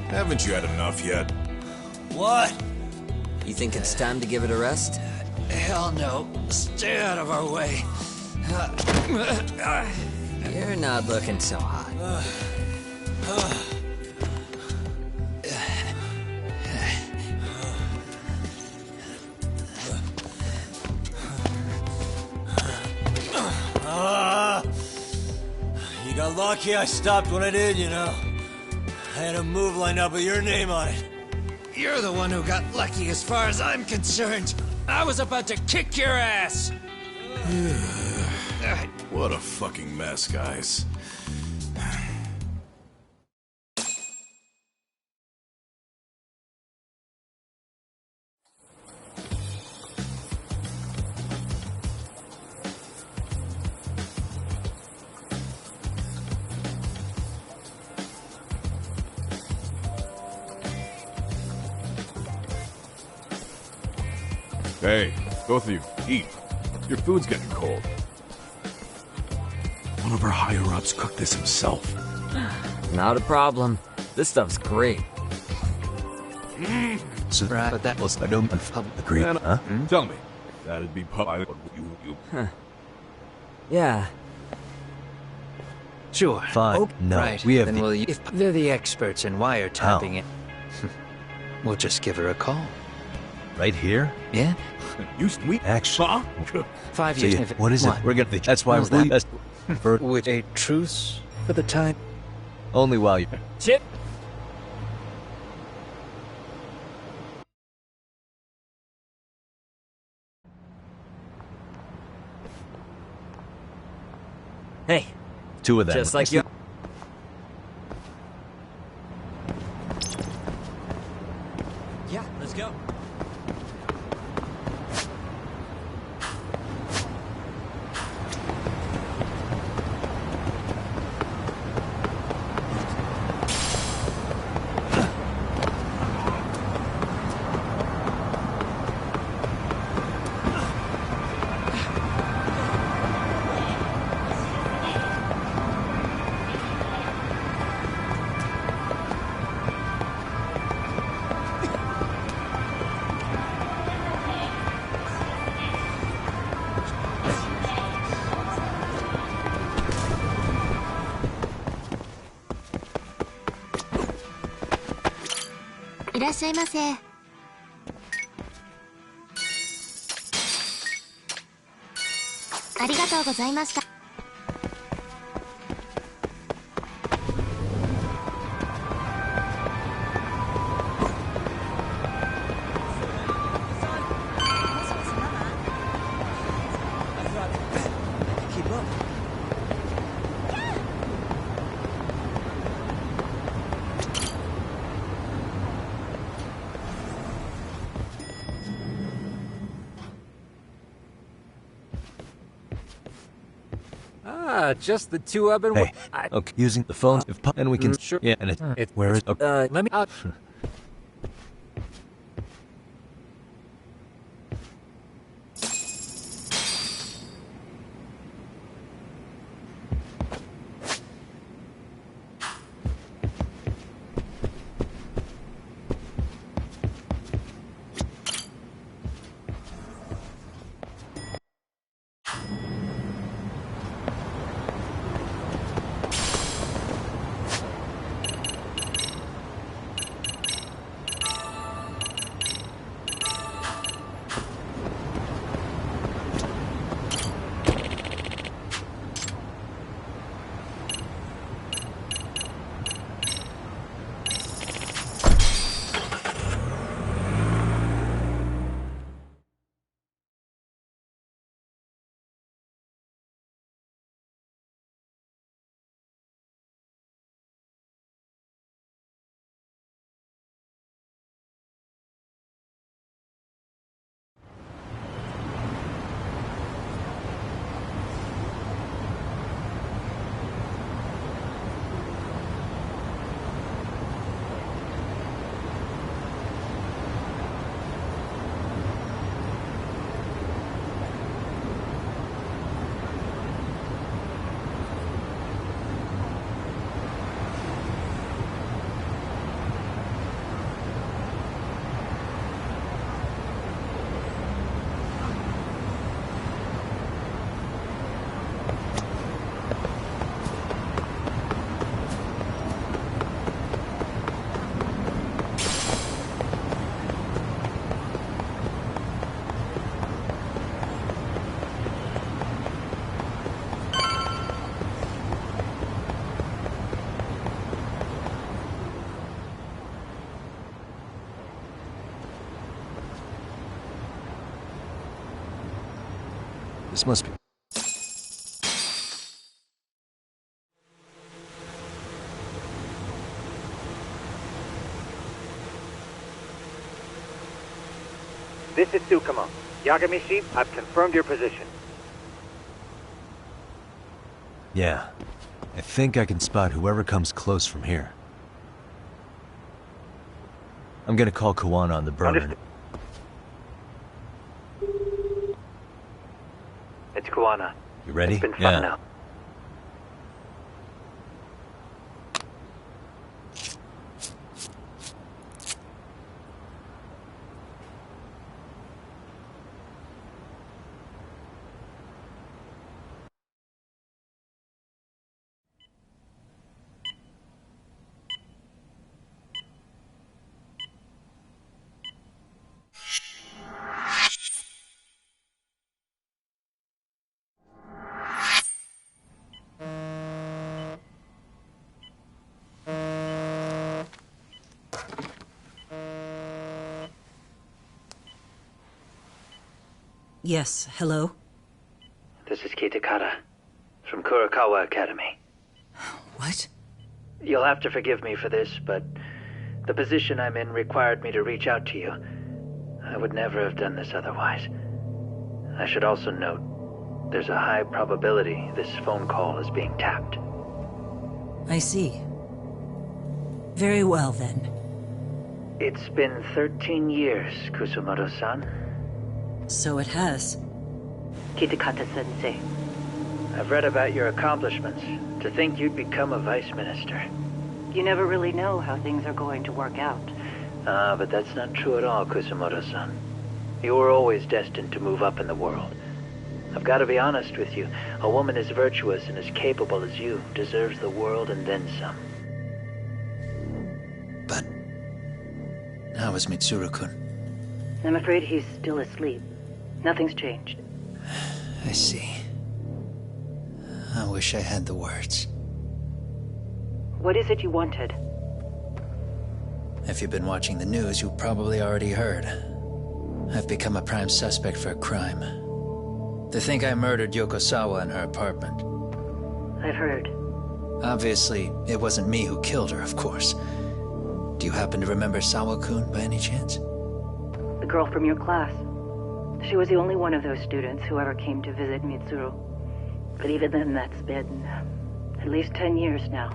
Haven't you had enough yet? What? You think it's time to give it a rest? Hell no. Stay out of our way. You're not looking so hot. You got lucky I stopped when I did, you know. I had a move lined up with your name on it. You're the one who got lucky as far as I'm concerned. I was about to kick your ass. What a fucking mess, guys. Hey, both of you, eat. Your food's getting cold. One of our higher-ups cooked this himself. Not a problem. This stuff's great. So, but that was I don't agree. Huh? Tell me, that'd be you. Huh. Yeah. Sure. Fine. Oh, no, right. we have. Then if they're the experts in wiretapping it, we'll just give her a call. Right here? Yeah. You sweet actually. 5 So years. what is it? We're gonna. That's why How's we're that? With a truce for the time. Only while you. Chip. Hey. Two of them. Just like you. Yeah, let's go.いらっしゃいませ。ありがとうございました。Just the two I've been. Hey, okay, using the phones, and we can. Sure. Yeah, and it. Where is? Okay. Let me out. This must be... This is Tsukuma. Yagami-shi, I've confirmed your position. Yeah. I think I can spot whoever comes close from here. I'm gonna call Kawana on the burner. It's Kawana. You ready? It's been fun now. Yes, hello? This is Kitakata, from Kurakawa Academy. What? You'll have to forgive me for this, but the position I'm in required me to reach out to you. I would never have done this otherwise. I should also note, there's a high probability this phone call is being tapped. I see. Very well, then. It's been 13 years, Kusumoto-san. So it has. Kitakata-sensei. I've read about your accomplishments. To think you'd become a vice minister. You never really know how things are going to work out. But that's not true at all, Kusumoto-san. You were always destined to move up in the world. I've got to be honest with you. A woman as virtuous and as capable as you deserves the world and then some. But how is Mitsuru-kun? I'm afraid he's still asleep. Nothing's changed. I see. I wish I had the words. What is it you wanted? If you've been watching the news, you probably already heard. I've become a prime suspect for a crime. They think I murdered Yokosawa in her apartment. I've heard. Obviously, it wasn't me who killed her, of course. Do you happen to remember Sawa-kun by any chance? The girl from your class. She was the only one of those students who ever came to visit Mitsuru. But even then, that's been at least 10 years now.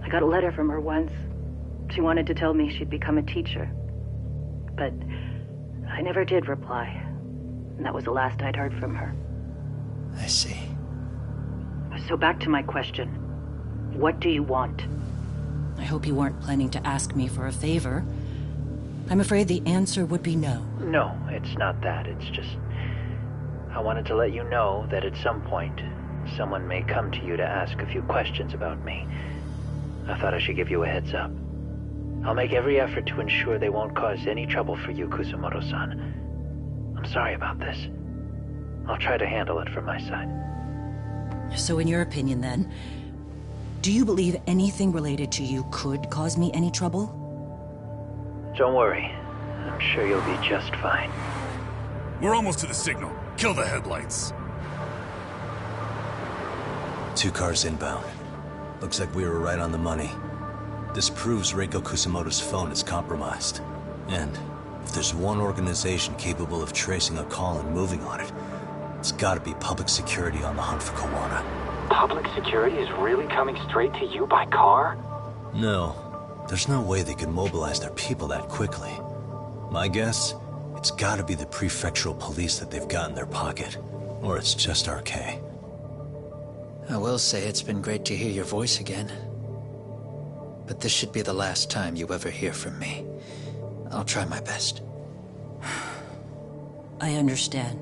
I got a letter from her once. She wanted to tell me she'd become a teacher. But I never did reply. And that was the last I'd heard from her. I see. So back to my question. What do you want? I hope you weren't planning to ask me for a favor. I'm afraid the answer would be no. No, it's not that. It's just... I wanted to let you know that at some point, someone may come to you to ask a few questions about me. I thought I should give you a heads up. I'll make every effort to ensure they won't cause any trouble for you, Kusumoto-san. I'm sorry about this. I'll try to handle it from my side. So in your opinion, then, do you believe anything related to you could cause me any trouble? Don't worry. I'm sure you'll be just fine. We're almost to the signal. Kill the headlights. 2 cars inbound. Looks like we were right on the money. This proves Reiko Kusumoto's phone is compromised. And if there's one organization capable of tracing a call and moving on it, it's gotta be public security on the hunt for Kawana. Public security is really coming straight to you by car? No. There's no way they could mobilize their people that quickly. My guess, it's gotta be the prefectural police that they've got in their pocket. Or it's just RK. I will say it's been great to hear your voice again. But this should be the last time you ever hear from me. I'll try my best. I understand.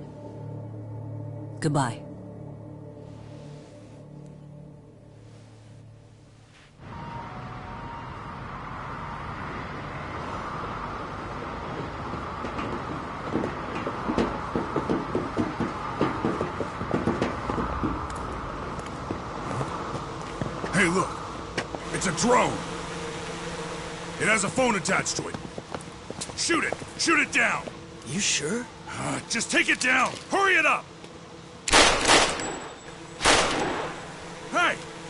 Goodbye. Hey, look. It's a drone. It has a phone attached to it. Shoot it! Shoot it down! You sure? Just take it down! Hurry it up!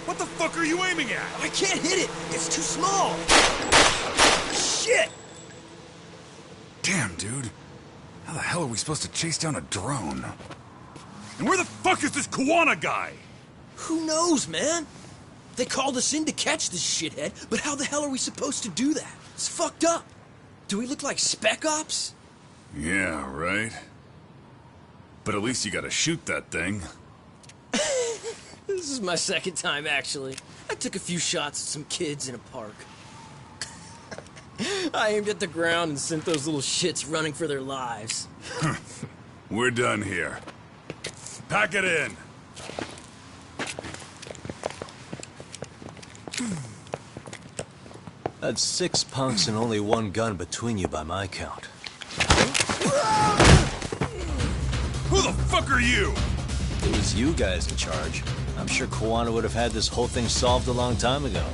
What the fuck are you aiming at? I can't hit it! It's too small! Shit! Damn, dude. How the hell are we supposed to chase down a drone? And where the fuck is this Kuwana guy? Who knows, man? They called us in to catch this shithead, but how the hell are we supposed to do that? It's fucked up. Do we look like spec ops? Yeah, right. But at least you gotta shoot that thing. This is my second time, actually. I took a few shots at some kids in a park. I aimed at the ground and sent those little shits running for their lives. We're done here. Pack it in. That's 6 punks and only 1 gun between you by my count. Who the fuck are you? It was you guys in charge. I'm sure Kuwana would have had this whole thing solved a long time ago.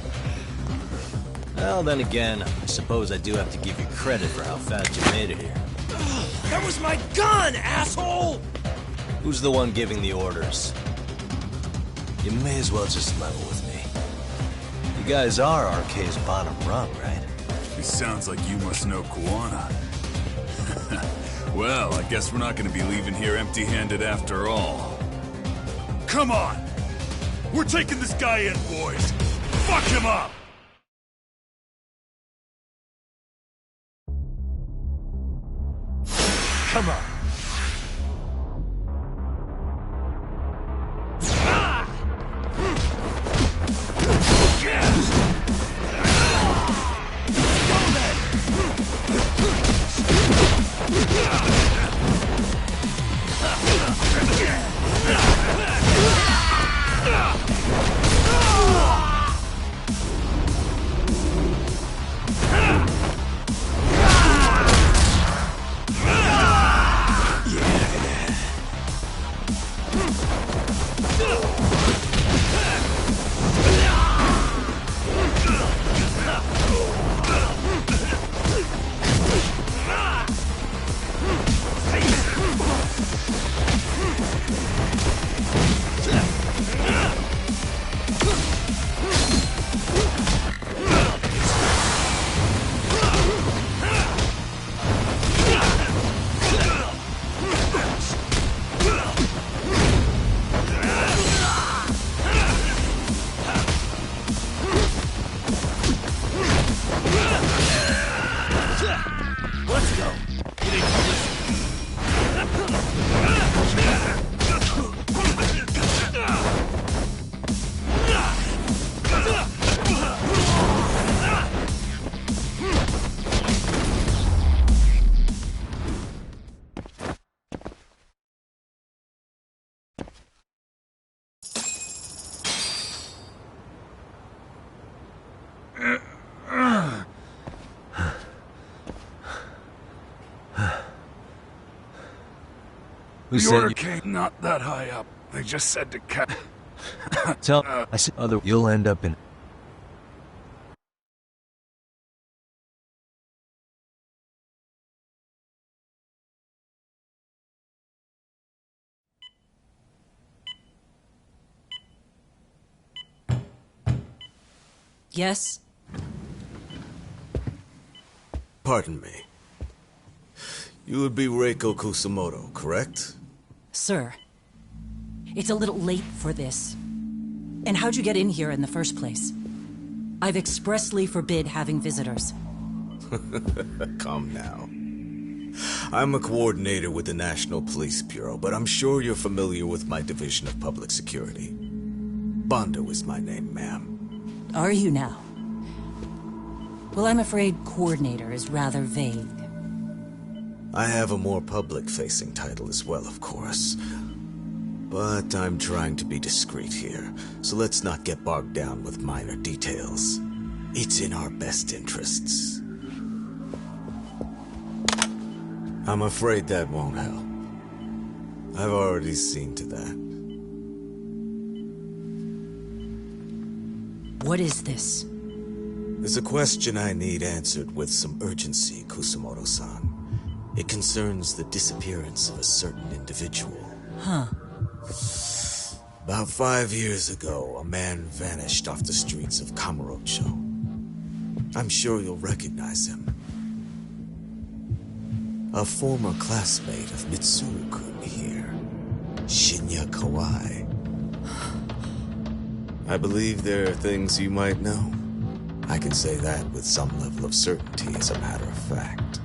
Well, then again, I suppose I do have to give you credit for how fast you made it here. That was my gun, asshole! Who's the one giving the orders? You may as well just level with me. You guys are RK's bottom rung, right? It sounds like you must know Kuwana. Well, I guess we're not gonna be leaving here empty-handed after all. Come on! We're taking this guy in, boys! Fuck him up! Come on! The order came not that high up. They just said to catch. Tell I said other you'll end up in. Yes? Pardon me. You would be Reiko Kusamoto, correct? Sir, it's a little late for this. And how'd you get in here in the first place? I've expressly forbid having visitors. Come now. I'm a coordinator with the National Police Bureau, but I'm sure you're familiar with my Division of Public Security. Bondo is my name, ma'am. Are you now? Well, I'm afraid coordinator is rather vague. I have a more public-facing title as well, of course. But I'm trying to be discreet here, so let's not get bogged down with minor details. It's in our best interests. I'm afraid that won't help. I've already seen to that. What is this? There's a question I need answered with some urgency, Kusamoto-san. It concerns the disappearance of a certain individual. Huh. About 5 years ago, a man vanished off the streets of Kamurocho. I'm sure you'll recognize him. A former classmate of Mitsuru-kun here, Shinya Kawai. I believe there are things you might know. I can say that with some level of certainty, as a matter of fact.